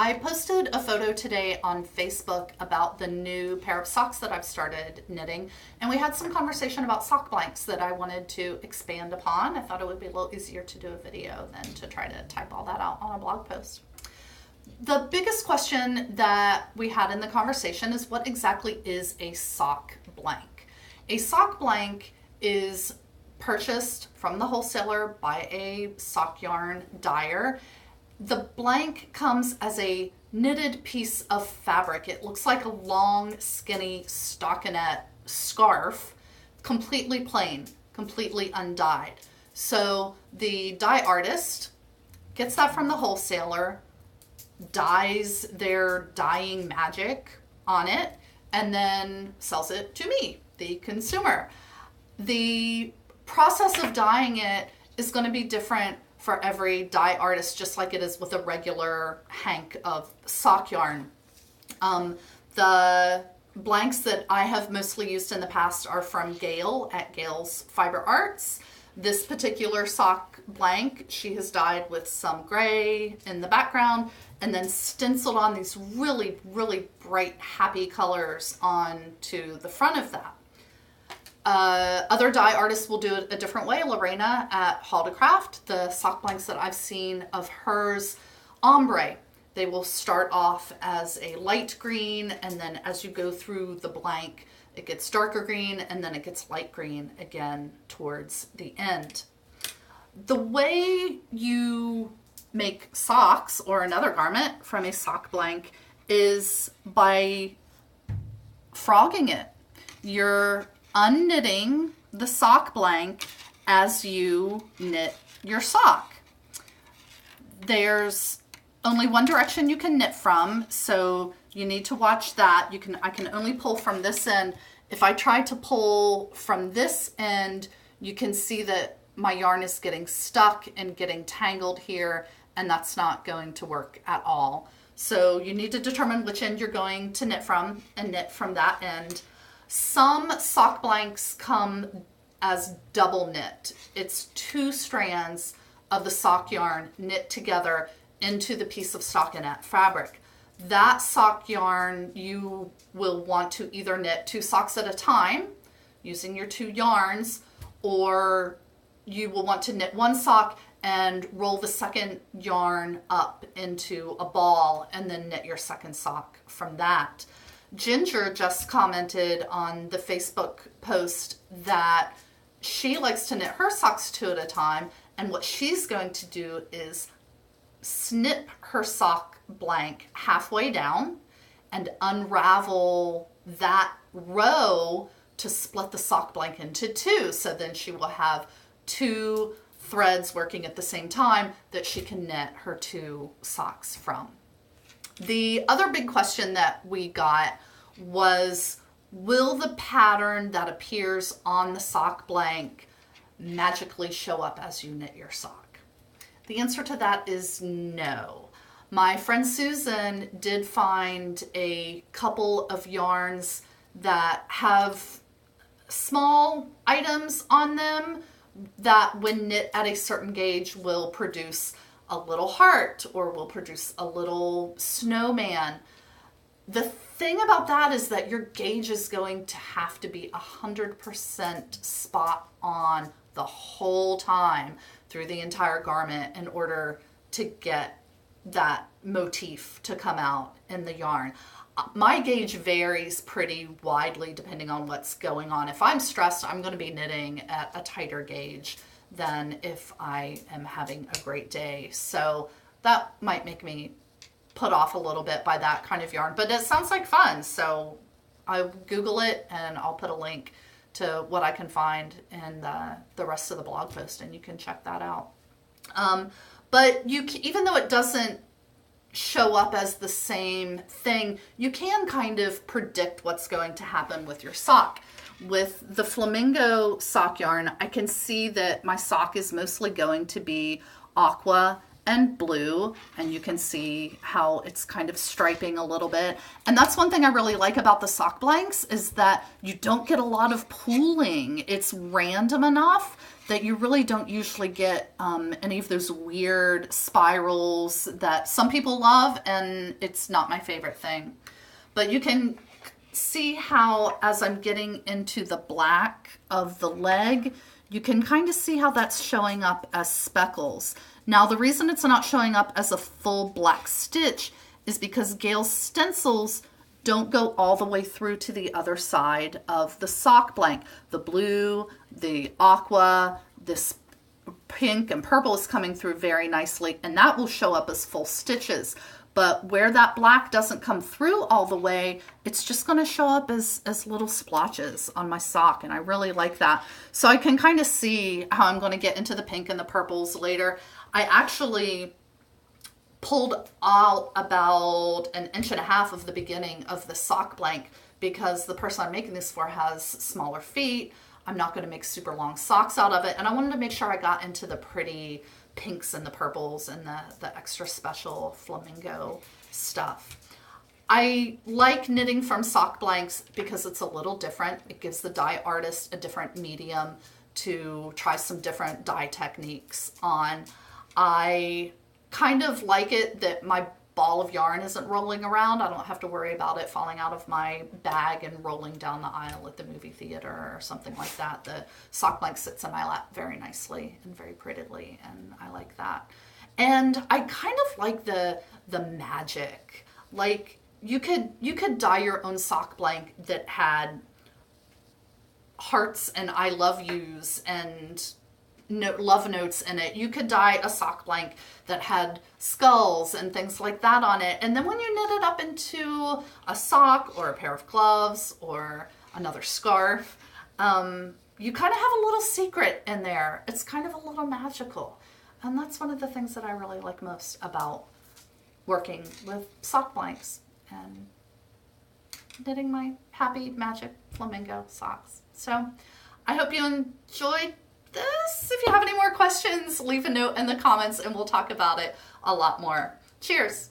I posted a photo today on Facebook about the new pair of socks that I've started knitting, and we had some conversation about sock blanks that I wanted to expand upon. I thought it would be a little easier to do a video than to try to type all that out on a blog post. The biggest question that we had in the conversation is, what exactly is a sock blank? A sock blank is purchased from the wholesaler by a sock yarn dyer. The blank comes as a knitted piece of fabric. It looks like a long, skinny stockinette scarf, completely plain, completely undyed. So the dye artist gets that from the wholesaler, dyes their dyeing magic on it, and then sells it to me, the consumer. The process of dyeing it is going to be different for every dye artist, just like it is with a regular hank of sock yarn. The blanks that I have mostly used in the past are from Gail at Gail's Fiber Arts. This particular sock blank, she has dyed with some gray in the background and then stenciled on these really, really bright, happy colors onto the front of that. Other dye artists will do it a different way. Lorena at Haldecraft, the sock blanks that I've seen of hers, ombre. They will start off as a light green, and then as you go through the blank, it gets darker green, and then it gets light green again towards the end. The way you make socks or another garment from a sock blank is by frogging it. You're unknitting the sock blank as you knit your sock. There's only one direction you can knit from, so you need to watch that. I can only pull from this end. If I try to pull from this end, you can see that my yarn is getting stuck and getting tangled here, and that's not going to work at all. So you need to determine which end you're going to knit from and knit from that end. Some sock blanks come as double knit. It's two strands of the sock yarn knit together into the piece of stockinette fabric. That sock yarn you will want to either knit 2 socks at a time using your 2 yarns, or you will want to knit 1 sock and roll the second yarn up into a ball and then knit your second sock from that. Ginger just commented on the Facebook post that she likes to knit her socks 2 at a time, and what she's going to do is snip her sock blank halfway down and unravel that row to split the sock blank into 2. So then she will have 2 threads working at the same time that she can knit her 2 socks from. The other big question that we got was, will the pattern that appears on the sock blank magically show up as you knit your sock? The answer to that is no. My friend Susan did find a couple of yarns that have small items on them that when knit at a certain gauge will produce a little heart or will produce a little snowman. The thing about that is that your gauge is going to have to be 100% spot on the whole time through the entire garment in order to get that motif to come out in the yarn. My gauge varies pretty widely depending on what's going on. If I'm stressed, I'm going to be knitting at a tighter gauge than if I am having a great day. So that might make me put off a little bit by that kind of yarn, but it sounds like fun. So I'll Google it and I'll put a link to what I can find in the rest of the blog post, and you can check that out. But even though it doesn't show up as the same thing, you can kind of predict what's going to happen with your sock. With the flamingo sock yarn, I can see that my sock is mostly going to be aqua and blue, and you can see how it's kind of striping a little bit. And that's one thing I really like about the sock blanks, is that you don't get a lot of pooling. It's random enough that you really don't usually get any of those weird spirals that some people love, and it's not my favorite thing. But you can see how, as I'm getting into the black of the leg, you can kind of see how that's showing up as speckles. Now, the reason it's not showing up as a full black stitch is because Gale's stencils don't go all the way through to the other side of the sock blank. The blue, the aqua, this pink and purple is coming through very nicely, and that will show up as full stitches. But where that black doesn't come through all the way, it's just going to show up as little splotches on my sock, and I really like that. So I can kind of see how I'm going to get into the pink and the purples later. I actually pulled out about 1.5 inches of the beginning of the sock blank because the person I'm making this for has smaller feet. I'm not going to make super long socks out of it, and I wanted to make sure I got into the pretty pinks and the purples and the extra special flamingo stuff. I like knitting from sock blanks because it's a little different. It gives the dye artist a different medium to try some different dye techniques on. I kind of like it that my ball of yarn isn't rolling around. I don't have to worry about it falling out of my bag and rolling down the aisle at the movie theater or something like that. The sock blank sits in my lap very nicely and very prettily, and I like that. And I kind of like the magic. Like you could dye your own sock blank that had hearts and I love yous and love notes in it. You could dye a sock blank that had skulls and things like that on it. And then when you knit it up into a sock or a pair of gloves or another scarf, you kind of have a little secret in there. It's kind of a little magical. And that's one of the things that I really like most about working with sock blanks and knitting my happy magic flamingo socks. So I hope you enjoyed this. If you have any more questions, leave a note in the comments and we'll talk about it a lot more. Cheers.